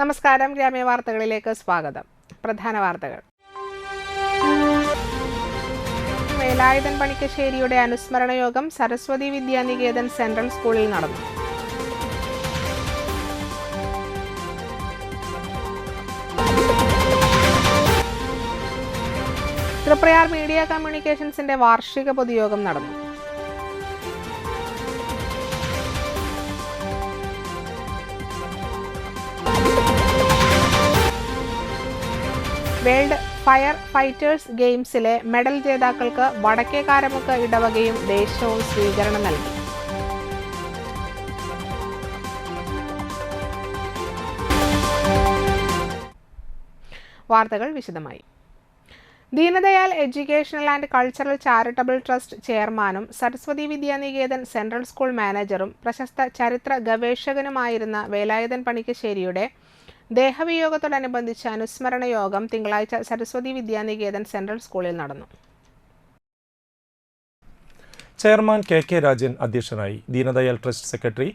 നമസ്കാരം, ഗ്രാമീയ വാർത്തകളിലേക്ക് സ്വാഗതം. പ്രധാന വാർത്തകൾ. വേലായുധൻ പണിക്കശ്ശേരിയുടെ അനുസ്മരണ യോഗം സരസ്വതി വിദ്യാനികേതൻ സെൻട്രൽ സ്കൂളിൽ നടന്നു. തൃപ്രയാർ മീഡിയ കമ്മ്യൂണിക്കേഷൻസിന്റെ വാർഷിക പൊതുയോഗം നടന്നു. World fire fighters ഗെയിംസിലെ medal ജേതാക്കൾക്ക് Vadakkekaramukku ഇടവകയും ദേശവും സ്വീകരണം നൽകി. വാർത്തകൾ വിശദമായി. Deendayal educational and cultural charitable trust ചെയർമാനും സരസ്വതി വിദ്യാനികേതൻ സെൻട്രൽ സ്കൂൾ മാനേജറും പ്രശസ്ത ചരിത്ര ഗവേഷകനുമായിരുന്ന വേലായുധൻ പണിക്കശ്ശേരിയുടെ ദേഹവിയോഗത്തോടനുബന്ധിച്ച് അനുസ്മരണ യോഗം തിങ്കളാഴ്ച സരസ്വതി വിദ്യാനികേതൻ സെൻട്രൽ സ്കൂളിൽ നടന്നു. ചെയർമാൻ കെ രാജൻ അധ്യക്ഷനായി. Deendayal trust secretary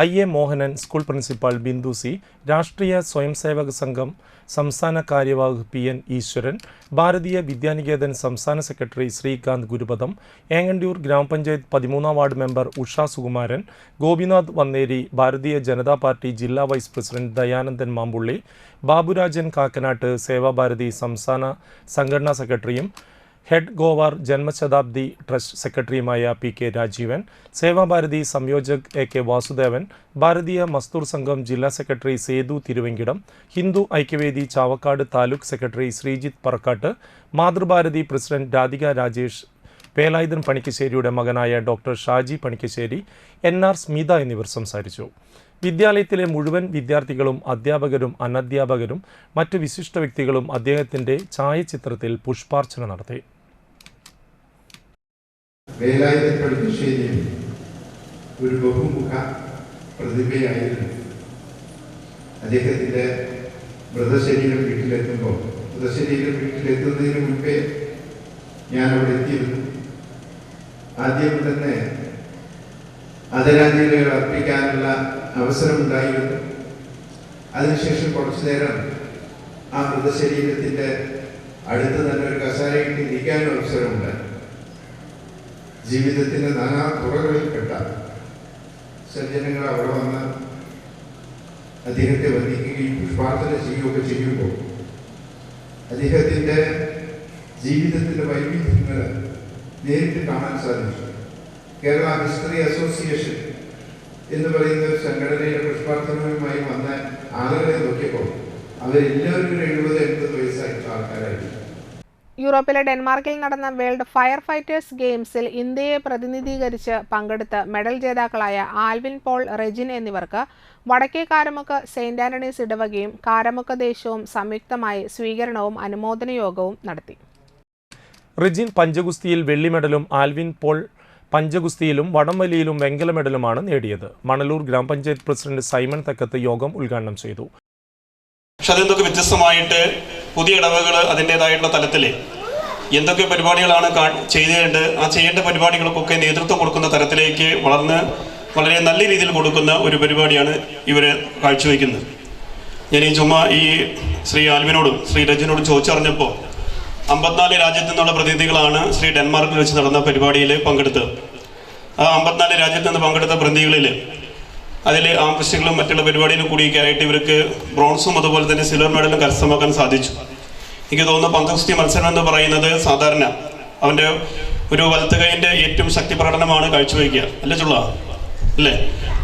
IA Mohanan, school principal Bindu C, രാഷ്ട്രീയ സ്വയംസേവക സംഘം സംസ്ഥാന കാര്യവാഹ് PN ഈശ്വരൻ, ഭാരതീയ വിദ്യാനികേതൻ സംസ്ഥാന സെക്രട്ടറി ശ്രീകാന്ത് ഗുരുപദം, ഏങ്ങണ്ടിയൂർ ഗ്രാമപഞ്ചായത്ത് 13-ാം ward member Usha Sukumaran, Gopinath Vanneri, Bharatiya Janata party ജില്ലാ വൈസ് പ്രസിഡന്റ് ദയാനന്ദൻ മാമ്പുള്ളി, ബാബുരാജൻ കാക്കനാട്ട്, സേവാഭാരതി സംസ്ഥാന സംഘടനാ സെക്രട്ടറിയും ഹെഡ് ഗോവാർ ജന്മശതാബ്ദി ട്രസ്റ്റ് സെക്രട്ടറിയുമായ PK രാജീവൻ, സേവാഭാരതി സംയോജക് AK വാസുദേവൻ, ഭാരതീയ മസ്ദൂർ സംഘം ജില്ലാ secretary Sethu Thiruvenkitam, Hindu Aikyavedi Chavakkad taluk secretary Sreejith Parakkat, Mathrubharathi president Radhika Rajesh, Velayudhan പണിക്കശ്ശേരിയുടെ മകനായ ഡോക്ടർ ഷാജി പണിക്കശ്ശേരി, NR സ്മിത എന്നിവർ സംസാരിച്ചു. വിദ്യാലയത്തിലെ മുഴുവൻ വിദ്യാർത്ഥികളും അധ്യാപകരും അനധ്യാപകരും മറ്റ് വിശിഷ്ട വ്യക്തികളും അദ്ദേഹത്തിന്റെ ഛായാചിത്രത്തിൽ പുഷ്പാർച്ചന നടത്തി. വേലായുധൻ പണിക്കശ്ശേരി ഒരു ബഹുമുഖ പ്രതിഭയായിരുന്നു. അദ്ദേഹത്തിന്റെ മൃതശരീരം വീട്ടിലെത്തുന്നതിന് മുൻപേ ഞാൻ അവിടെ എത്തിയിരുന്നു. ആദ്യം തന്നെ ആദരാഞ്ജലികൾ അർപ്പിക്കാനുള്ള അവസരമുണ്ടായിരുന്നു. അതിനുശേഷം കുറച്ചു നേരം ആ മൃതശരീരത്തിന്റെ അടുത്ത് തന്നെ ഒരു കസേരയിൽ ഇരിക്കാനും അവസരമുണ്ടായി. ജീവിതത്തിന്റെ നാനാ തുറകളിൽപ്പെട്ട സജ്ജനങ്ങൾ അവിടെ വന്ന് അദ്ദേഹത്തെ വന്ദിക്കുകയും പുഷ്പാർച്ചന ചെയ്യുകയൊക്കെ ചെയ്യുമ്പോൾ അദ്ദേഹത്തിന്റെ ജീവിതത്തിന്റെ വൈവിധ്യങ്ങൾ നേരിട്ട് കാണാൻ സാധിച്ചു. കേരള ഹിസ്റ്ററി അസോസിയേഷൻ എന്ന് പറയുന്ന ഒരു സംഘടനയുടെ പുഷ്പാർച്ചനയുമായി വന്ന ആളുകളെ നോക്കിയപ്പോൾ അവരെല്ലാവരും 70-80 വയസ്സായിട്ടുള്ള ആൾക്കാരായിരുന്നു. യൂറോപ്പിലെ ഡെൻമാർക്കിൽ നടന്ന വേൾഡ് ഫയർ ഫൈറ്റേഴ്സ് ഗെയിംസിൽ ഇന്ത്യയെ പ്രതിനിധീകരിച്ച് പങ്കെടുത്ത മെഡൽ ജേതാക്കളായ ആൽവിൻ പോൾ, റെജിൻ എന്നിവർക്ക് വടക്കേ കാരമുക്ക് സെയിന്റ് ആന്റണീസ് ഇടവകയും കാരമുക്ക് ദേശവും സംയുക്തമായി സ്വീകരണവും അനുമോദന യോഗവും നടത്തി. റെജിൻ പഞ്ചഗുസ്തിയിൽ വെള്ളി മെഡലും ആൽവിൻ പോൾ പഞ്ചഗുസ്തിയിലും വടംവലിയിലും വെങ്കല മെഡലുമാണ് നേടിയത്. മണലൂർ ഗ്രാമപഞ്ചായത്ത് പ്രസിഡന്റ് സൈമൺ തക്കത്ത് യോഗം ഉദ്ഘാടനം ചെയ്തു. പക്ഷെ അതെന്തൊക്കെ വ്യത്യസ്തമായിട്ട് പുതിയ ഇടവകൾ അതിൻ്റെതായിട്ടുള്ള തലത്തിൽ എന്തൊക്കെ പരിപാടികളാണ് ചെയ്യേണ്ട പരിപാടികൾക്കൊക്കെ നേതൃത്വം കൊടുക്കുന്ന തരത്തിലേക്ക് വളർന്ന് വളരെ നല്ല രീതിയിൽ കൊടുക്കുന്ന ഒരു പരിപാടിയാണ് ഇവർ കാഴ്ചവെക്കുന്നത്. ഞാൻ ഈ ശ്രീ ആൽവിനോടും ശ്രീ രജനോടും ചോദിച്ചറിഞ്ഞപ്പോൾ 54 രാജ്യത്തു നിന്നുള്ള പ്രതിനിധികളാണ് ശ്രീ ഡെൻമാർക്കിൽ വെച്ച് നടന്ന പരിപാടിയിൽ പങ്കെടുത്തത്. ആ 54 രാജ്യത്ത് നിന്ന് പങ്കെടുത്ത പ്രതിനിധികളിൽ അതിൽ ആംഫിസ്റ്റുകളും മറ്റുള്ള പരിപാടിയിലും കൂടിയൊക്കെ ആയിട്ട് ഇവർക്ക് ബ്രോൺസും അതുപോലെ തന്നെ സിൽവർ മെഡലും കരസ്ഥമാക്കാൻ സാധിച്ചു. എനിക്ക് തോന്നുന്നു പന്തഗുസ്തി മത്സരം എന്ന് പറയുന്നത് സാധാരണ അവൻ്റെ ഒരു വലത്ത് കൈയിൻ്റെ ഏറ്റവും ശക്തി പ്രകടനമാണ് കാഴ്ചവെക്കുക, അല്ലേ ചുള്ള അല്ലേ?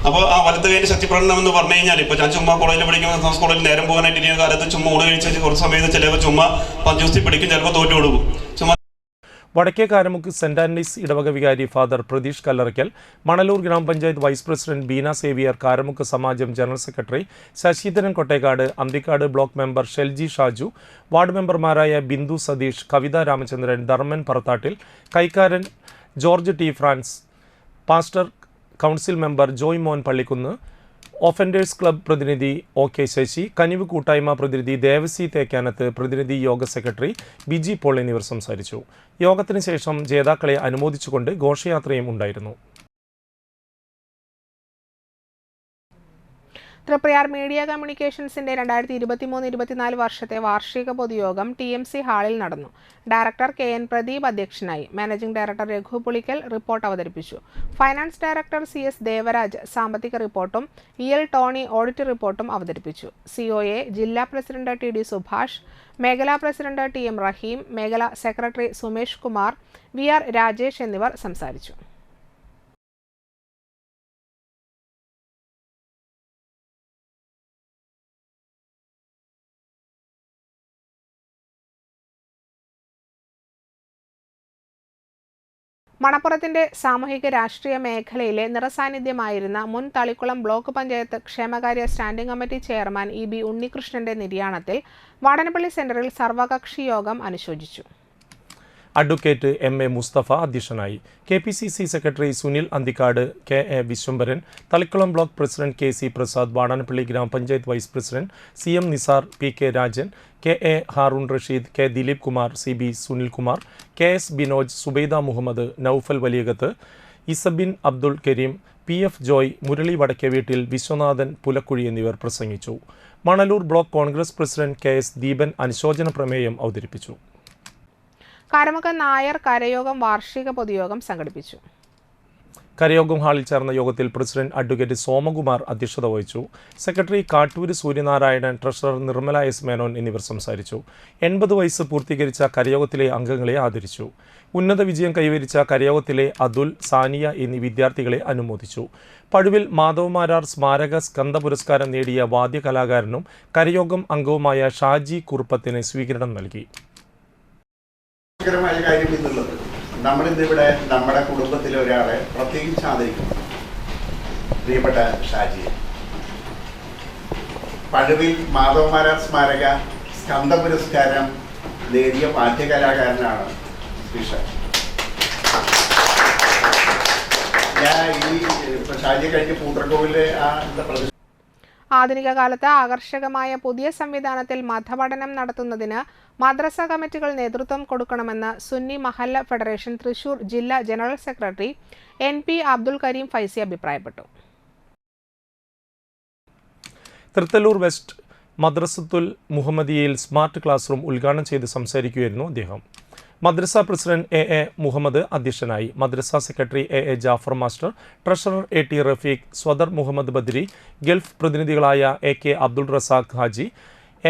അപ്പോൾ ആ വലത്ത് കൈയിൻ്റെ ശക്തി പ്രകടനം എന്ന് പറഞ്ഞു കഴിഞ്ഞാൽ ഇപ്പോൾ ഞാൻ ചുമ്മാ കോളേജിൽ പഠിക്കുന്ന കോളേജിൽ നേരം പോകാനായിട്ട് ഇരിക്കുന്ന കാലത്ത് ചുമ്മാ ഊണ് കഴിച്ച് കുറച്ച് സമയത്ത് ചിലപ്പോൾ ചുമ്മാ പഞ്ചഗുസ്തി പിടിക്കും, ചിലപ്പോൾ തോറ്റു കൊടുക്കും. ചുമ്മാ വടക്കേ കാരമുക്ക് സെന്റ് ആന്റണീസ് ഇടവക വികാരി father Pratheesh Kallarakkal, Manalur grama panchayat vice president Beena Xavier, Karamukku Samajam general secretary Sasidharan Kottekkad, Anthikad block member Shelji Shaju, ward മെമ്പർമാരായ ബിന്ദു സതീഷ്, കവിത രാമചന്ദ്രൻ, ധർമ്മൻ പറത്താട്ടിൽ, കൈക്കാരൻ George T Frans, pastor council member Joy Mon Pallikkunnu, offenders club പ്രതിനിധി OK ശശി, കനിവ് കൂട്ടായ്മ പ്രതിനിധി ദേവസി തേക്കാനത്ത്, പ്രതിനിധി യോഗ സെക്രട്ടറി ബിജി പോൾ എന്നിവർ സംസാരിച്ചു. യോഗത്തിന് ശേഷം ജേതാക്കളെ അനുമോദിച്ചുകൊണ്ട് ഘോഷയാത്രയും ഉണ്ടായിരുന്നു. തൃപ്രയാർ മീഡിയ കമ്മ്യൂണിക്കേഷൻസിന്റെ 2023-24 വർഷത്തെ വാർഷിക പൊതുയോഗം TMC ഹാളിൽ നടന്നു. ഡയറക്ടർ KN പ്രദീപ് അധ്യക്ഷനായി. Managing director Raghu Pulikkal report അവതരിപ്പിച്ചു. ഫൈനാൻസ് ഡയറക്ടർ CS ദേവരാജ് സാമ്പത്തിക റിപ്പോർട്ടും EL ടോണി ഓഡിറ്റ് റിപ്പോർട്ടും അവതരിപ്പിച്ചു. COA ജില്ലാ പ്രസിഡന്റ് TD സുഭാഷ്, മേഖലാ പ്രസിഡന്റ് TM റഹീം, മേഖലാ സെക്രട്ടറി സുമേഷ് കുമാർ, VR രാജേഷ് എന്നിവർ സംസാരിച്ചു. മണപ്പുറത്തിന്റെ സാമൂഹിക രാഷ്ട്രീയ മേഖലയിലെ നിറസാന്നിധ്യമായിരുന്ന മുൻ തളിക്കുളം ബ്ലോക്ക് പഞ്ചായത്ത് ക്ഷേമകാര്യ സ്റ്റാൻഡിംഗ് കമ്മിറ്റി ചെയർമാൻ EB ഉണ്ണികൃഷ്ണന്റെ നിര്യാണത്തിൽ വാടനപ്പള്ളി സെന്ററിൽ സർവകക്ഷി യോഗം അനുശോചിച്ചു. അഡ്വക്കേറ്റ് MA മുസ്തഫ അധ്യക്ഷനായി. KPCC secretary Sunil Anthikad, KA Viswambharan, Thalikkulam block president KC Prasad, Vadanappally grama panchayat vice president CM Nisar, PK Rajan, KA Haroon Rasheed, K Dileep Kumar, CB Sunilkumar, KS Binoj, Subaida Muhammad, Noufal Valiyakath, Isabin Abdul Kareem, PF Joy, Murali Vadakkeveettil, Viswanathan Pulakkuzhi എന്നിവർ പ്രസംഗിച്ചു. Manalur block Congress president KS Deepan അനുശോചന പ്രമേയം അവതരിപ്പിച്ചു. കാരമുക്ക് നായർ കരയോഗം വാർഷിക പൊതുയോഗം സംഘടിപ്പിച്ചു. കരയോഗം ഹാളിൽ ചേർന്ന യോഗത്തിൽ പ്രസിഡന്റ് അഡ്വക്കേറ്റ് സോമകുമാർ അധ്യക്ഷത വഹിച്ചു. Secretary Kattoor Suryanarayanan, treasurer Nirmala S Menon എന്നിവർ സംസാരിച്ചു. 80 വയസ്സ് പൂർത്തീകരിച്ച കരയോഗത്തിലെ അംഗങ്ങളെ ആദരിച്ചു. ഉന്നത വിജയം കൈവരിച്ച കരയോഗത്തിലെ അതുൽ, സാനിയ എന്നീ വിദ്യാർത്ഥികളെ അനുമോദിച്ചു. പഴുവിൽ മാധവമാരാർ സ്മാരക സ്കന്ധ പുരസ്കാരം നേടിയ വാദ്യകലാകാരനും കരയോഗം അംഗവുമായ ഷാജി കുറുപ്പത്തിന് സ്വീകരണം നൽകി. കാര്യം ഇന്നുള്ളത് നമ്മളിന്നിവിടെ നമ്മുടെ കുടുംബത്തിലെ ഒരാളെ പ്രത്യേകിച്ച് ആദരിക്കുന്നു. പ്രിയപ്പെട്ട ഷാജിയെ, പഴുവിൽ മാധവമാരാർ സ്മാരക സ്കന്ധ പുരസ്കാരം നേടിയ വാദ്യകലാകാരനാണ് ശ്രീ ഷാജി. ഞാൻ ഈ ഷാജിയെ കഴിഞ്ഞ് പൂത്രക്കോവിലെ ആധുനിക കാലത്ത് ആകർഷകമായ പുതിയ സംവിധാനത്തിൽ മതപഠനം നടത്തുന്നതിന് മദ്രസ കമ്മിറ്റികൾ നേതൃത്വം കൊടുക്കണമെന്ന് സുന്നി മഹല്ല ഫെഡറേഷൻ തൃശൂർ ജില്ലാ general secretary NP Abdul Kareem Faizy അഭിപ്രായപ്പെട്ടു. തൃത്തല്ലൂർ വെസ്റ്റ് മദ്രസത്തുൽ മുഹമ്മദിയയിൽ സ്മാർട്ട് ക്ലാസ് റൂം ഉദ്ഘാടനം ചെയ്ത് സംസാരിക്കുകയായിരുന്നു അദ്ദേഹം. മദ്രസ പ്രസിഡന്റ് AA മുഹമ്മദ് അധ്യക്ഷനായി. മദ്രസ secretary AA Jafar master, treasurer AT Rafeeq, Swadar Muhammad Badri, gulf പ്രതിനിധികളായ AK Abdul Razak Haji,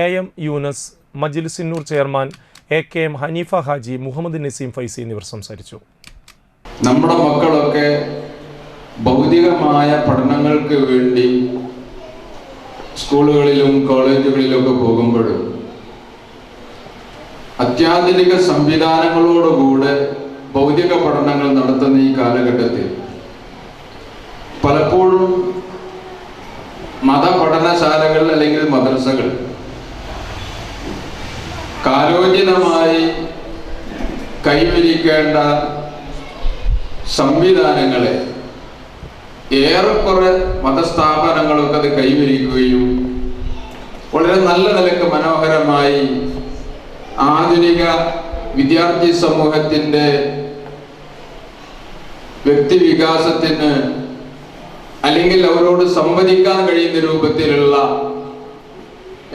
AM Younus, Majlisinnoor chairman AKM Haneefa Haji, Muhammad Naseem Faizy എന്നിവർ സംസാരിച്ചു. നമ്മുടെ മക്കളൊക്കെ ഭൗതികമായ പഠനങ്ങൾക്ക് വേണ്ടി സ്കൂളുകളിലും കോളേജുകളിലൊക്കെ പോകുമ്പോഴും അത്യാധുനിക സംവിധാനങ്ങളോടുകൂടെ ഭൗതിക പഠനങ്ങൾ നടത്തുന്ന ഈ കാലഘട്ടത്തിൽ പലപ്പോഴും മതപഠനശാലകൾ അല്ലെങ്കിൽ മദ്രസകൾ കാലോചിതമായി കൈവരിക്കേണ്ട സംവിധാനങ്ങളെ ഏറെക്കുറെ മതസ്ഥാപനങ്ങളൊക്കെ അത് കൈവരിക്കുകയും വളരെ നല്ല നിലക്ക് മനോഹരമായി ആധുനിക വിദ്യാർത്ഥി സമൂഹത്തിൻ്റെ വ്യക്തിവികാസത്തിന് അല്ലെങ്കിൽ അവരോട് സംവദിക്കാൻ കഴിയുന്ന രൂപത്തിലുള്ള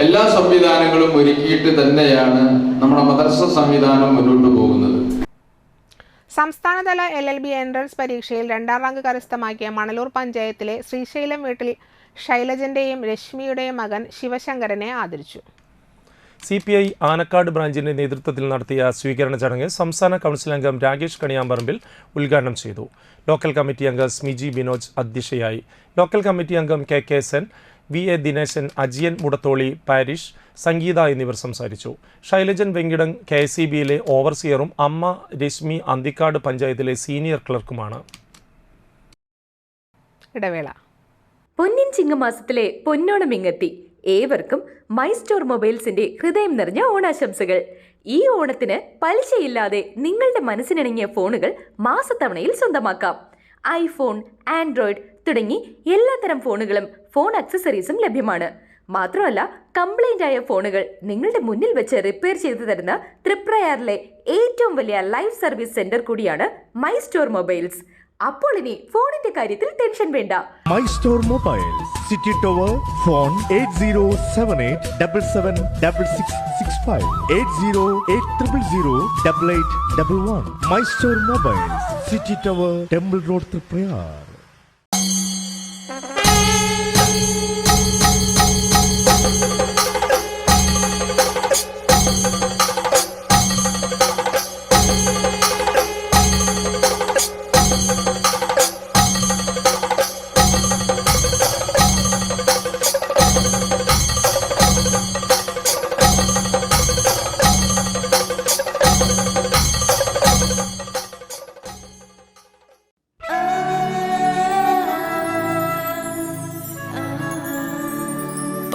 എല്ലാ സംവിധാനങ്ങളും ഒരുക്കിയിട്ട് തന്നെയാണ് നമ്മുടെ മദ്രസ സംവിധാനം മുന്നോട്ട് പോകുന്നത്. സംസ്ഥാനതല LLB എൻട്രൻസ് പരീക്ഷയിൽ 2ാം റാങ്ക് കരസ്ഥമാക്കിയ മണലൂർ പഞ്ചായത്തിലെ ശ്രീശൈലം വീട്ടിൽ ശൈലജന്റെയും രശ്മിയുടെയും മകൻ ശിവശങ്കരനെ ആദരിച്ചു. CPI ആനക്കാട് ബ്രാഞ്ചിന്റെ നേതൃത്വത്തിൽ നടത്തിയ സ്വീകരണ ചടങ്ങ് സംസ്ഥാന കൗൺസിൽ അംഗം രാകേഷ് കണിയാമ്പറമ്പിൽ ഉദ്ഘാടനം ചെയ്തു. ലോക്കൽ കമ്മിറ്റി അംഗം സ്മിജി ബിനോജ് അധ്യക്ഷയായി. ലോക്കൽ കമ്മിറ്റി അംഗം KK Sen, VA Dineshan, അജിയൻ മുടത്തോളി, parish, സംഗീത എന്നിവർ സംസാരിച്ചു. ശൈലജൻ വെങ്കിടൻ KSEBയിലെ ഓവർസിയറും അമ്മ രശ്മി അന്തിക്കാട് പഞ്ചായത്തിലെ സീനിയർ ക്ലർക്കുമാണ്. ഇടവേള. പൊന്നിൻ ചിങ്ങമാസത്തിലെ പൊന്നോണം ഇങ്ങെത്തി. ഏവർക്കും മൈ സ്റ്റോർ മൊബൈൽസിന്റെ ഹൃദയം നിറഞ്ഞ ഓണാശംസകൾ. ഈ ഓണത്തിന് പലിശയില്ലാതെ നിങ്ങളുടെ മനസ്സിനിണങ്ങിയ ഫോണുകൾ മാസത്തവണയിൽ സ്വന്തമാക്കാം. ഐഫോൺ, ആൻഡ്രോയിഡ് തുടങ്ങി എല്ലാത്തരം ഫോണുകളും ഫോൺ അക്സസറീസും ലഭ്യമാണ്. മാത്രമല്ല, കംപ്ലൈന്റ് ആയ ഫോണുകൾ നിങ്ങളുടെ മുന്നിൽ വെച്ച് റിപ്പയർ ചെയ്തു തരുന്ന തൃപ്രയാറിലെ ഏറ്റവും വലിയ ലൈവ് സർവീസ് സെന്റർ കൂടിയാണ് മൈ സ്റ്റോർ മൊബൈൽസ്. അപ്പോൾ ഇനി ഫോണിന്റെ കാര്യത്തിൽ ടെൻഷൻ വേണ്ട. My store mobile city tower phone 8078776665 8080008811. My store mobile city tower temple road Triprayar.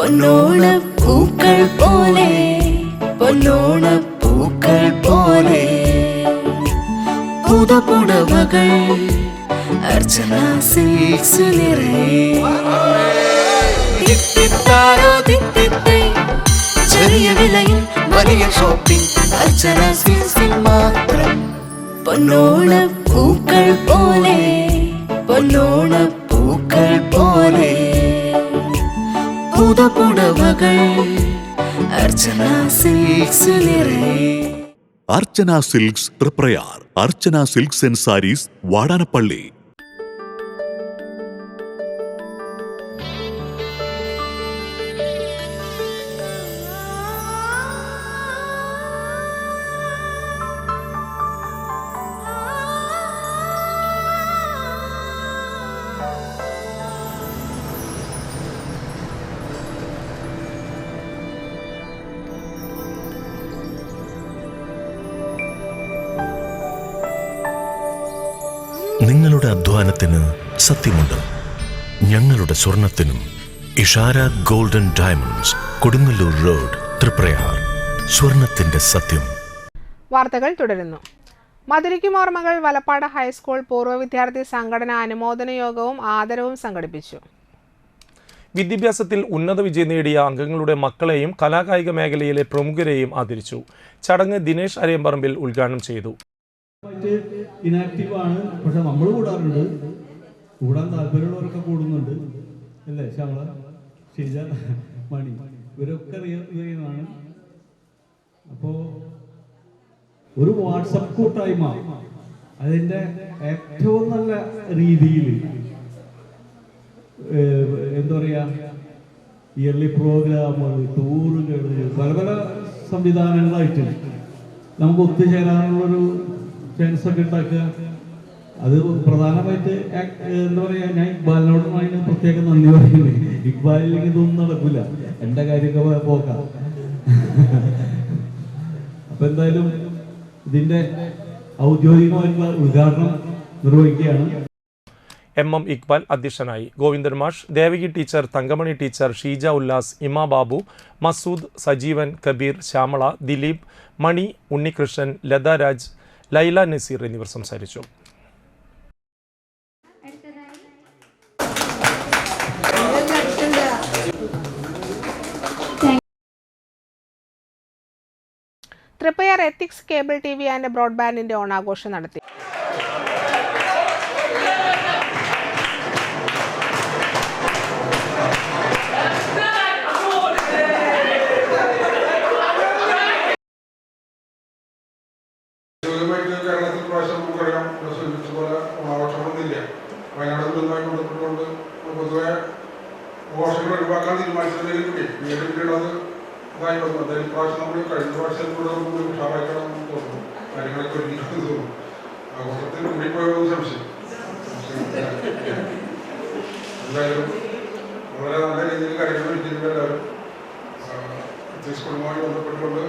പൊന്നോണപ്പൂക്കൾ പോലെ പൊന്നോണപ്പൂക്കൾ പോലെ പുതുപുടവകൾ അർച്ചന സിൽക്സ് ചെറിയ വിലയിൽ വലിയ ഷോപ്പിംഗ് അർച്ചന സിൽക്സിൽ മാത്രം. പൊന്നോണപ്പൂക്കൾ പോലെ പൊന്നോണപ്പൂക്കൾ പോലെ പുതുപുടവകൾ Archana silks Archana silks Triprayar. Archana silks and sarees Vadanappally. നിങ്ങളുടെ അധ്വാനത്തിന് സത്യമുണ്ട്. ഞങ്ങളുടെ സ്വർണത്തിനും. Ishara golden diamonds, Kodungallur road, Triprayar. സ്വർണത്തിന്റെ സത്യം. വാർത്തകൾ തുടരുന്നു. മധുരിക്കും ഓർമ്മകൾ വലപ്പാട് ഹൈസ്കൂൾ പൂർവ്വ വിദ്യാർത്ഥി സംഘടന അനുമോദന യോഗവും ആദരവും സംഘടിപ്പിച്ചു. വിദ്യാഭ്യാസത്തിൽ ഉന്നത വിജയം നേടിയ അംഗങ്ങളുടെ മക്കളെയും കലാകായിക മേഖലയിലെ പ്രമുഖരെയും ആദരിച്ചു. ചടങ്ങ് ദിനേശ് അരയമ്പറമ്പിൽ ഉദ്ഘാടനം ചെയ്തു. ഇനാക്റ്റീവ് ആണ്, പക്ഷെ നമ്മൾ കൂടാറുണ്ട്. കൂടാൻ താല്പര്യമുള്ളവരൊക്കെ കൂടുന്നുണ്ട് അല്ലേ? ശ്യാമള, ഷിജ, മണി, ഇവരൊക്കെ റിയലാണ്. അപ്പോൾ ഒരു വാട്സപ്പ് കൂട്ടായ്മ അതിൻ്റെ ഏറ്റവും നല്ല രീതിയിൽ എന്താ പറയുക, ഇയർലി പ്രോഗ്രാമുകൾ, ടൂറുകൾ, പല പല സംവിധാനങ്ങളായിട്ട് നമുക്ക് ഒത്തുചേരാനുള്ളൊരു ചാൻസ് ഒക്കെ ഉണ്ടാക്കുക. അത് പ്രധാനമായിട്ട് എന്താ പറയുക, ഞാൻ ഇക്ബാലിനോടും അതിന് പ്രത്യേകം നന്ദി പറയുന്നത്. ഇക്ബാലില്ലെങ്കിൽ ഇതൊന്നും നടക്കില്ല, എൻ്റെ കാര്യമൊക്കെ പോക്കാം. അപ്പം എന്തായാലും ഇതിൻ്റെ ഔദ്യോഗികമായിട്ടുള്ള ഉദ്ഘാടനം നിർവഹിക്കുകയാണ്. എം ഇക്ബാൽ അധ്യക്ഷനായി. ഗോവിന്ദൻ മാഷ്, ദേവകി ടീച്ചർ, തങ്കമണി ടീച്ചർ, ഷീജ ഉല്ലാസ്, ഇമ ബാബു, മസൂദ്, സജീവൻ, കബീർ, ശ്യാമള, ദിലീപ്, മണി, ഉണ്ണികൃഷ്ണൻ, ലത രാജ്, ലൈല നസീർ എന്നിവർ സംസാരിച്ചു. Thriprayar ethics cable TV and ബ്രോഡ്ബാൻഡിന്റെ ഓണാഘോഷം നടത്തി. കേരളത്തിൽ പ്രാവശ്യം നമുക്കറിയാം, സൂചിപ്പിച്ച പോലെ ഓണാഘോഷങ്ങളൊന്നുമില്ല. വയനാട് ദുരന്തവുമായി ബന്ധപ്പെട്ടുകൊണ്ട് പൊതുവെ ആഘോഷങ്ങൾ ഒഴിവാക്കാൻ തീരുമാനിച്ചതിലേക്ക് കൂടി അത് ഇതായി വന്നു. അതായത് പ്രാവശ്യം നമ്മൾ കഴിഞ്ഞ പ്രാവശ്യം കൂടെ നമുക്ക് ഉഷാറാക്കണമെന്ന് തോന്നുന്നു. കാര്യങ്ങളൊക്കെ ഒരുങ്ങിയിട്ട് തോന്നുന്നു. ആഘോഷത്തിൽ കൂടിപ്പോയെന്ന് സംശയം. എന്തായാലും വളരെ നല്ല രീതിയിൽ കാര്യങ്ങൾ ഒരുക്കിയിട്ടുണ്ട്. എല്ലാവരും സ്കൂളുമായി ബന്ധപ്പെട്ടുകൊണ്ട്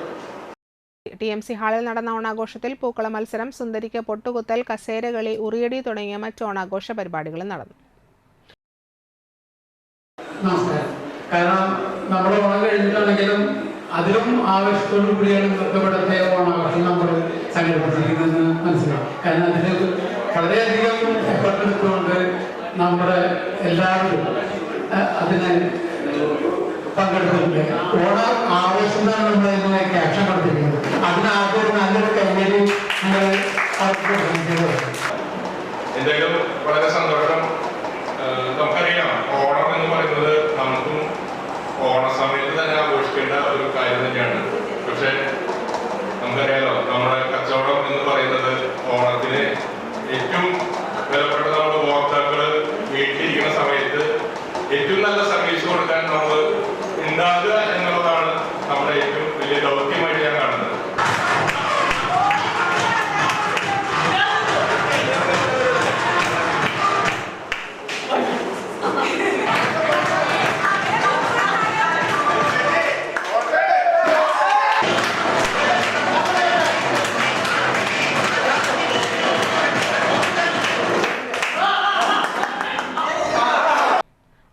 TMC ഹാളിൽ നടന്ന ഓണാഘോഷത്തിൽ പൂക്കള മത്സരം, സുന്ദരിക്ക് പൊട്ടുകുത്തൽ, കസേരകളി, ഉറിയടി തുടങ്ങിയ മറ്റ് ഓണാഘോഷ പരിപാടികളും നടന്നു. നമസ്കാരം. കാരണം നമ്മുടെ ഓണം കഴിഞ്ഞിട്ടാണെങ്കിലും അതിലും ആവേശത്തോടു കൂടിയാണ് ഇവിടുത്തെ ഓണാഘോഷം നമ്മൾ സംഘടിപ്പിച്ചിരിക്കുന്നതെന്ന് മനസ്സിലാവും. കാരണം അതിൽ വളരെയധികം എഫർട്ട് എടുത്തുകൊണ്ട് നമ്മുടെ എല്ലാവരും അതിന് പങ്കെടുത്തിട്ടുണ്ട്. ഓണം ആവേശം എന്നാണ് നമ്മൾ ഇതിനെ ക്യാപ്ഷൻ കൊടുത്തിരിക്കുന്നത്. അതിനാദ്യം ഒരു നല്ലൊരു കൈയടി നിങ്ങൾ എന്തായാലും വളരെ സന്തോഷം. നമുക്കറിയാം ഓണം എന്ന് പറയുന്നത് നമുക്കും ഓണസമയത്ത് തന്നെ ആഘോഷിക്കേണ്ട ഒരു കാര്യം തന്നെയാണ്. പക്ഷെ നമുക്കറിയാലോ നമ്മുടെ കച്ചവടം എന്ന് പറയുന്നത് ഓണത്തിന് ഏറ്റവും വിലപ്പെട്ട നമ്മുടെ ഉപഭോക്താക്കൾ വീട്ടിലിരിക്കുന്ന സമയത്ത് ഏറ്റവും നല്ല സർവീസ് കൊടുക്കാൻ നമ്മൾ ഉണ്ടാകുക എന്നുള്ളതാണ് നമ്മുടെ ഏറ്റവും വലിയ ദൗത്യമായിട്ട് ഞാൻ കാണുന്നത്.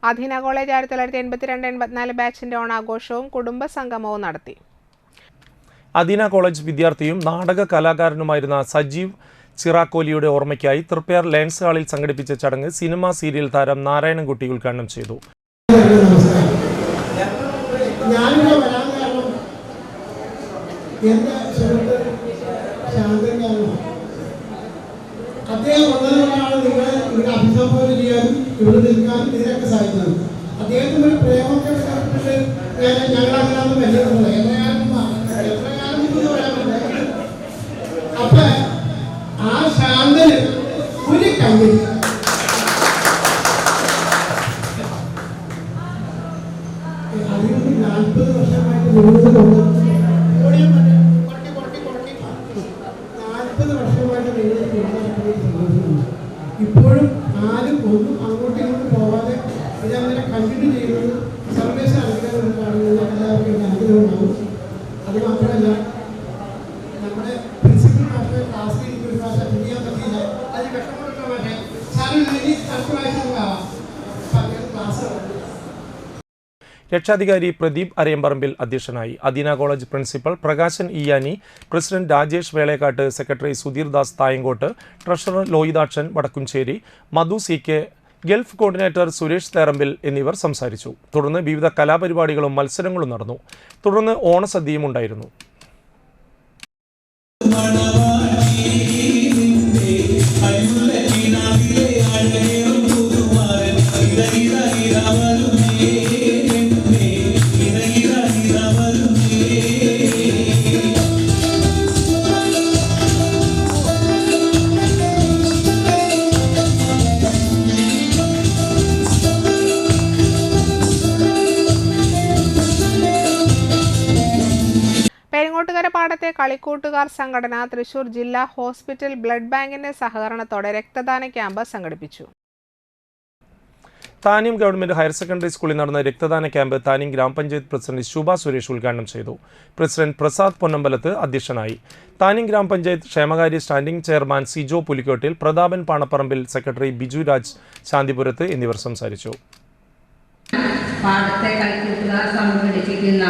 അധീന കോളേജ് 1982-84 ബാച്ചിന്റെ ഓണാഘോഷവും കുടുംബ സംഗമവും നടത്തി. അധീന കോളേജ് വിദ്യാർത്ഥിയും നാടക കലാകാരനുമായിരുന്ന സജീവ് ചിറാക്കോലിയുടെ ഓർമ്മയ്ക്കായി തൃപ്പയാർ ലയൺസ് ഹാളിൽ സംഘടിപ്പിച്ച ചടങ്ങ് സിനിമാ സീരിയൽ താരം നാരായണൻകുട്ടി ഉദ്ഘാടനം ചെയ്തു. അദ്ദേഹം വന്നതുകൊണ്ടാണ് നിങ്ങൾ ഇവിടെ അഭിസംബോധന ചെയ്യാനും ഇവിടെ നിൽക്കാനും ഇതിനൊക്കെ സാധിക്കുന്നത്. അദ്ദേഹത്തിന് ഒരു പ്രേമൊക്കെ ഞങ്ങളങ്ങനെയൊന്നും വലിയ എത്ര കാലം ഇതൊന്നും വരാൻ പറ്റില്ല. അപ്പൊ ആ ശാന്തന് ഒരു കയ്യിൽ അതിന് 40 വർഷമായിട്ട് ജീവിതത്തിലുണ്ട്. 40 വർഷമായിട്ട് ഇപ്പോഴും ആരും ഒന്നും അങ്ങോട്ടും ഇങ്ങോട്ടും പോവാതെ ഇതങ്ങനെ കണ്ടിന്യൂ ചെയ്യുന്നത് സർവീസ് അനുഗ്രഹം കാണുന്നത് എല്ലാവർക്കും ആഗ്രഹമുണ്ടാവും. അത് മാത്രമല്ല നമ്മുടെ പ്രിൻസിപ്പൽ മാസ്റ്റർ ക്ലാസ്സിൽ ഒരു ഭാഷ ചെയ്യാൻ പറ്റിയില്ല. അത് വിഷമമൊക്കെ മാറ്റേ സാറിന് വേണ്ടി അടുത്ത പ്രാവശ്യം നോക്കാം ക്ലാസ്. രക്ഷാധികാരി പ്രദീപ് അരയമ്പറമ്പിൽ അധ്യക്ഷനായി. Adheena college principal Prakashan Iyani, president Rajesh Velekkat, secretary Sudheer Das Thayankot, treasurer Lohithakshan Vadakkumchery, Madhu C K, gulf coordinator Suresh Therambil എന്നിവർ സംസാരിച്ചു. തുടർന്ന് വിവിധ കലാപരിപാടികളും മത്സരങ്ങളും നടന്നു. തുടർന്ന് ഓണസദ്യയും ഉണ്ടായിരുന്നു. പെരിങ്ങോട്ടുകര പാടത്തെ കളിക്കൂട്ടുകാർ സംഘടന തൃശൂർ ജില്ലാ ഹോസ്പിറ്റൽ ബ്ലഡ് ബാങ്കിന്റെ സഹകരണത്തോടെ രക്തദാന ക്യാമ്പ് സംഘടിപ്പിച്ചു. താന്യം ഗവൺമെന്റ് ഹയർ സെക്കൻഡറി സ്കൂളിൽ നടന്ന രക്തദാന ക്യാമ്പ് താന്യം ഗ്രാമപഞ്ചായത്ത് പ്രസിഡന്റ് ശുഭ സുരേഷ് ഉദ്ഘാടനം ചെയ്തു. പ്രസിഡന്റ് പ്രസാദ് പൊന്നമ്പലത്ത് അധ്യക്ഷനായി. താന്യം ഗ്രാമപഞ്ചായത്ത് ക്ഷേമകാര്യ standing chairman Sijo Pulikkottil, Prathapan Panapparambil, secretary Biju Raj ശാന്തിപുരത്ത് എന്നിവർ സംസാരിച്ചു. പാടത്തെ കളിക്കൂട്ടുകാർ സംഘടിപ്പിക്കുന്ന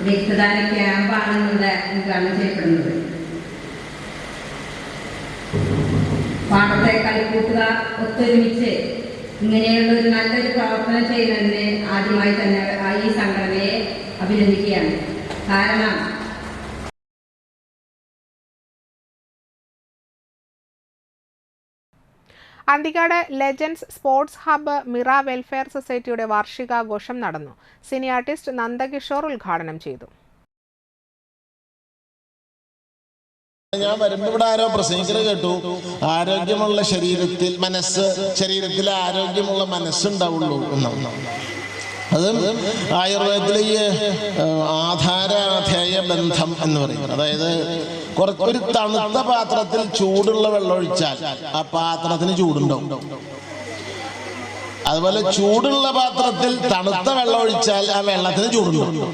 രക്തദാന ക്യാമ്പാണ് ഇവിടെ ഉദ്ഘാടനം ചെയ്യപ്പെടുന്നത്. പാടത്തെ കളിക്കൂട്ടുകാർ ഒത്തൊരുമിച്ച് ഇങ്ങനെയുള്ള ഒരു നല്ലൊരു പ്രവർത്തനം ചെയ്യുന്നതിന് ആദ്യമായി തന്നെ ഈ സംഘടനയെ അഭിനന്ദിക്കുകയാണ്. കാരണം Anthikad legends sports hub Mira welfare സൊസൈറ്റിയുടെ വാർഷികാഘോഷം നടന്നു. സിനി ആർട്ടിസ്റ്റ് നന്ദകിഷോർ ഉദ്ഘാടനം ചെയ്തു. ഞാൻ വരുമ്പോൾ ഇവിടെ ആരോ പ്രസംഗിക്കുന്നത് കേട്ടു, ആരോഗ്യമുള്ള ശരീരത്തിൽ ആരോഗ്യമുള്ള മനസ്സുണ്ടാവുള്ളൂ എന്നാണ്. അത് ആയുർവേദത്തിലെ ഈ ആധാരാധേയ ബന്ധം എന്ന് പറയും. അതായത് ഒരു തണുത്ത പാത്രത്തിൽ ചൂടുള്ള വെള്ളം ഒഴിച്ചാൽ ആ പാത്രത്തിന് ചൂടുണ്ടാവും. അതുപോലെ ചൂടുള്ള പാത്രത്തിൽ തണുത്ത വെള്ളം ഒഴിച്ചാൽ ആ വെള്ളത്തിന് ചൂടുണ്ടാവും.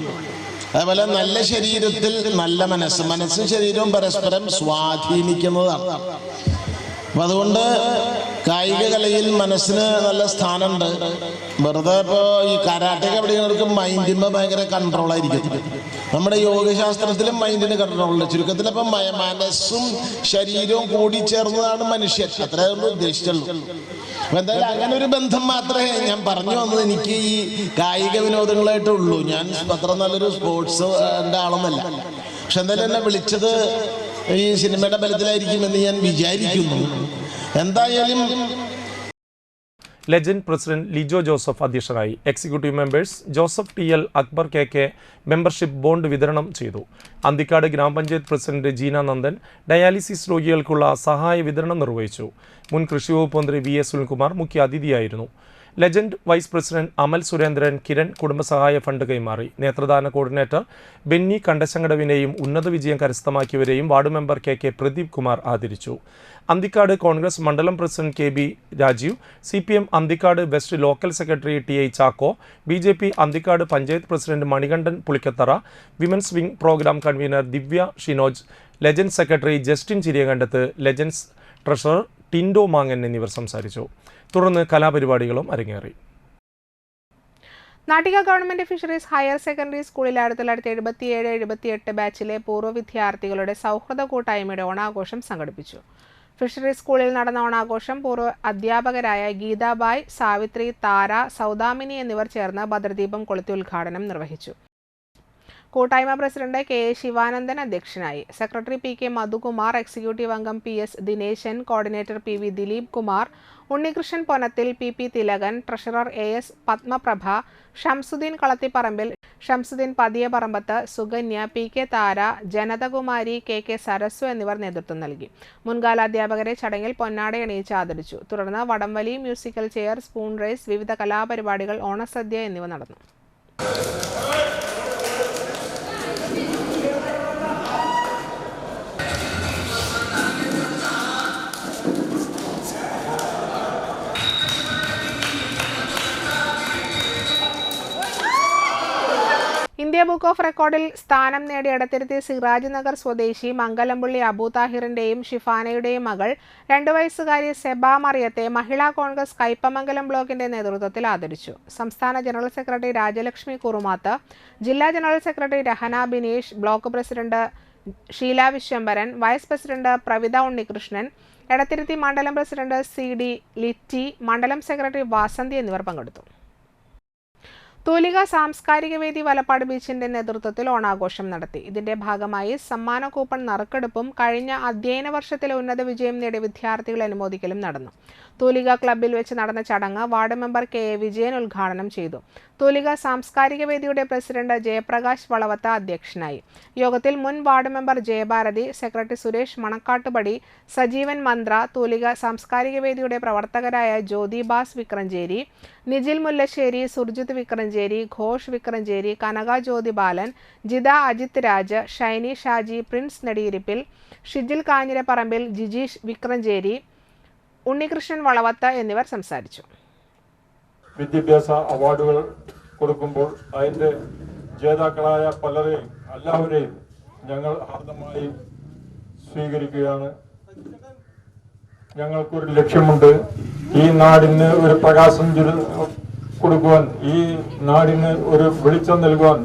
അതുപോലെ നല്ല ശരീരത്തിൽ നല്ല മനസ്സും ശരീരവും പരസ്പരം സ്വാധീനിക്കുന്നതാണ്. അപ്പം അതുകൊണ്ട് കായിക കലയിൽ മനസ്സിന് നല്ല സ്ഥാനമുണ്ട്. വെറുതെ ഇപ്പോൾ ഈ കരാട്ടയൊക്കെ പഠിക്കുന്നവർക്ക് മൈൻഡിന് ഭയങ്കര കൺട്രോളായിരിക്കും. നമ്മുടെ യോഗശാസ്ത്രത്തിലും മൈൻഡിന് കൺട്രോളുണ്ട്. ചുരുക്കത്തിൽ അപ്പം മനസ്സും ശരീരവും കൂടി ചേർന്നതാണ് മനുഷ്യൻ. അത്രേ ഉള്ളൂ ഉദ്ദേശിച്ചുള്ളൂ. അപ്പം എന്തായാലും അങ്ങനെ ഒരു ബന്ധം മാത്രമേ ഞാൻ പറഞ്ഞു വന്നത്. എനിക്ക് ഈ കായിക വിനോദങ്ങളായിട്ടുള്ളൂ. ഞാൻ അത്ര നല്ലൊരു സ്പോർട്സിൻ്റെ ആളൊന്നല്ല. പക്ഷെ എന്തായാലും എന്നെ വിളിച്ചത് ഈ സിനിമയുടെ ബലത്തിലായിരിക്കുമെന്ന് ഞാൻ വിചാരിക്കുന്നു. എന്തായാലും ലെജൻഡ് പ്രസിഡന്റ് ലിജോ ജോസഫ് അധ്യക്ഷനായി. Executive members Joseph TL Akbar KK membership bond വിതരണം ചെയ്തു. അന്തിക്കാട് ഗ്രാമപഞ്ചായത്ത് പ്രസിഡന്റ് ജീന നന്ദൻ ഡയാലിസിസ് രോഗികൾക്കുള്ള സഹായ വിതരണം നിർവഹിച്ചു. മുൻ കൃഷി വകുപ്പ് മന്ത്രി VS സുനിൽകുമാർ മുഖ്യ അതിഥിയായിരുന്നു. Legend vice president Amal Surendran Kiran കുടുംബസഹായ ഫണ്ട് കൈമാറി. നേത്രദാന കോർഡിനേറ്റർ ബെന്നി കണ്ടശങ്കടവിനെയും ഉന്നത വിജയം കരസ്ഥമാക്കിയവരെയും ward member KK Pradeep Kumar ആദരിച്ചു. അന്തിക്കാട് കോൺഗ്രസ് മണ്ഡലം president KB Rajeev, CPM Anthikad west local secretary TI Chacko, BJP Anthikad panchayat president Manikandan Pulikkathara, women's wing programme convener Divya Shinoj, legend secretary Justin Chiriyakandath, legends treasurer Tindo മാങ്ങൻ എന്നിവർ സംസാരിച്ചു. തുടർന്ന് കലാപരിപാടികളും അരങ്ങേറി. Nattika government fisheries higher secondary സ്കൂളിൽ 1977-78 ബാച്ചിലെ പൂർവ്വ വിദ്യാർത്ഥികളുടെ സൗഹൃദ കൂട്ടായ്മയുടെ ഓണാഘോഷം സംഘടിപ്പിച്ചു. ഫിഷറീസ് സ്കൂളിൽ നടന്ന ഓണാഘോഷം പൂർവ്വ അധ്യാപകരായ ഗീതാബായ്, സാവിത്രി, താര, സൗദാമിനി എന്നിവർ ചേർന്ന് ഭദ്രദീപം കൊളുത്തി ഉദ്ഘാടനം നിർവഹിച്ചു. കൂട്ടായ്മ പ്രസിഡന്റ് KA ശിവാനന്ദൻ അധ്യക്ഷനായി. സെക്രട്ടറി PK മധുകുമാർ, എക്സിക്യൂട്ടീവ് അംഗം PS Dineshan, coordinator PV Dileep Kumar, Unnikrishnan Ponathil, PP Thilakan, treasurer AS Padmaprabha, Shamsuddin Kalathiparambil, Shamsuddin Pathiyaparambath, Sukanya, PK Thara, Janathakumari, KK Saraswa എന്നിവർ നേതൃത്വം നൽകി. മുൻകാലാധ്യാപകരെ ചടങ്ങിൽ പൊന്നാടയണിയിച്ച് ആദരിച്ചു. തുടർന്ന് വടംവലി, മ്യൂസിക്കൽ ചെയർ, സ്പൂൺ റേസ്, വിവിധ കലാപരിപാടികൾ, ഓണസദ്യ എന്നിവ നടന്നു. ഇന്ത്യ ബുക്ക് ഓഫ് റെക്കോർഡിൽ സ്ഥാനം നേടിയ എടത്തിരുത്തി സിറാജ് നഗർ സ്വദേശി മംഗലംപുള്ളി അബു താഹിറിന്റെയും ഷിഫാനയുടെയും മകൾ 2 വയസ്സുകാരി സെബ മറിയത്തെ മഹിളാ കോൺഗ്രസ് കയ്പമംഗലം ബ്ലോക്കിന്റെ നേതൃത്വത്തിൽ ആദരിച്ചു. സംസ്ഥാന ജനറൽ സെക്രട്ടറി രാജലക്ഷ്മി കുറുമാത്ത്, ജില്ലാ general secretary Rahana Bineesh, block president Sheela Viswambharan, vice president Pravitha Unnikrishnan, Edathiruthy മണ്ഡലം പ്രസിഡന്റ് CD ലിറ്റി, മണ്ഡലം സെക്രട്ടറി വാസന്തി എന്നിവർ പങ്കെടുത്തു. തൂലിക സാംസ്കാരിക വേദി വലപ്പാട് ബീച്ചിന്റെ നേതൃത്വത്തിൽ ഓണാഘോഷം നടത്തി. ഇതിന്റെ ഭാഗമായി സമ്മാന കൂപ്പൺ നറുക്കെടുപ്പും കഴിഞ്ഞ അധ്യയന വർഷത്തിലെ ഉന്നത വിജയം നേടിയ വിദ്യാർത്ഥികളെ അനുമോദിക്കലും നടന്നു. തൂലിക ക്ലബ്ബിൽ വെച്ച് നടന്ന ചടങ്ങ് വാർഡ് മെമ്പർ KA വിജയൻ ഉദ്ഘാടനം ചെയ്തു. തൂലിക സാംസ്കാരിക വേദിയുടെ പ്രസിഡന്റ് ജയപ്രകാശ് വളവത്ത അധ്യക്ഷനായി. യോഗത്തിൽ മുൻ ward member Jayabharathi, secretary Suresh Manakkattupadi, Sajeevan Manthra, Thoolika സാംസ്കാരിക വേദിയുടെ പ്രവർത്തകരായ ജ്യോതിബാസ് വിക്രഞ്ചേരി, നിജിൽ മുല്ലശ്ശേരി, സുർജിത് വിക്രഞ്ചേരി, ഘോഷ് വിക്രഞ്ചേരി, കനക ജ്യോതി ബാലൻ, ജിത അജിത് രാജ്, ഷൈനി ഷാജി, പ്രിൻസ് നെടിയിരിപ്പിൽ, ഷിജിൽ കാഞ്ഞിരപ്പറമ്പിൽ, ജിജീഷ് വിക്രഞ്ചേരി, ഉണ്ണികൃഷ്ണൻ വളവത്ത എന്നിവർ സംസാരിച്ചു. വിദ്യാഭ്യാസ അവാർഡുകൾ കൊടുക്കുമ്പോൾ അതിൻ്റെ ജേതാക്കളായ പലരെയും എല്ലാവരെയും ഞങ്ങൾ ഹാർദമായി സ്വീകരിക്കുകയാണ്. ഞങ്ങൾക്കൊരു ലക്ഷ്യമുണ്ട്. ഈ നാടിന് ഒരു പ്രകാശം കൊടുക്കുവാൻ, ഈ നാടിന് ഒരു വെളിച്ചം നൽകുവാൻ,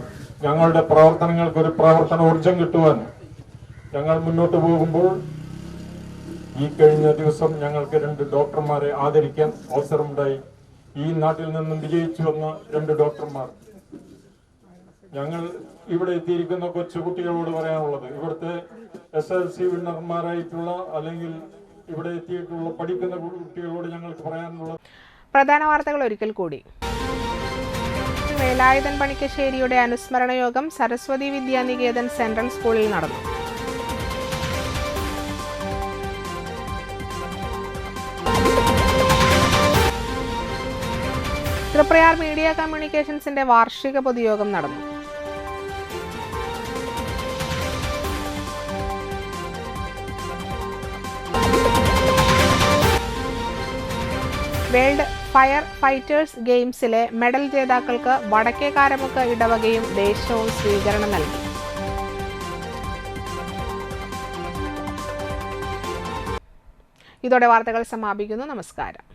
ഞങ്ങളുടെ പ്രവർത്തനങ്ങൾക്ക് ഒരു പ്രവർത്തന ഊർജം കിട്ടുവാൻ ഞങ്ങൾ മുന്നോട്ട് പോകുമ്പോൾ ഈ കഴിഞ്ഞ ദിവസം ഞങ്ങൾക്ക് 2 ഡോക്ടർമാരെ ആദരിക്കാൻ അവസരമുണ്ടായി. ഈ നാട്ടിൽ നിന്നും വിജയിച്ചു വന്ന 2 ഡോക്ടർമാർ. ഞങ്ങൾ ഇവിടെ എത്തിയിരിക്കുന്ന കൊച്ചുകുട്ടികളോട് പറയാനുള്ളത്, ഇവിടുത്തെ SLC വിന്നർമാരായിട്ടുള്ള അല്ലെങ്കിൽ ഇവിടെ എത്തിയിട്ടുള്ള പഠിക്കുന്ന കുട്ടികളോട് ഞങ്ങൾക്ക് പറയാനുള്ളത്. പ്രധാന വാർത്തകൾ ഒരിക്കൽ കൂടി. വേലായുധൻ പണിക്കശ്ശേരിയുടെ അനുസ്മരണ യോഗം സരസ്വതി വിദ്യാനികേതൻ സെൻട്രൽ സ്കൂളിൽ നടന്നു. തൃപ്രയാർ മീഡിയ കമ്മ്യൂണിക്കേഷൻസിന്റെ വാർഷിക പൊതുയോഗം നടന്നു. World fire fighters ഗെയിംസിലെ medal ജേതാക്കൾക്ക് Vadakkekaramukku ഇടവകയും ദേശവും സ്വീകരണം നൽകി. ഇതോടെ വാർത്തകൾ സമാപിക്കുന്നു. നമസ്കാരം.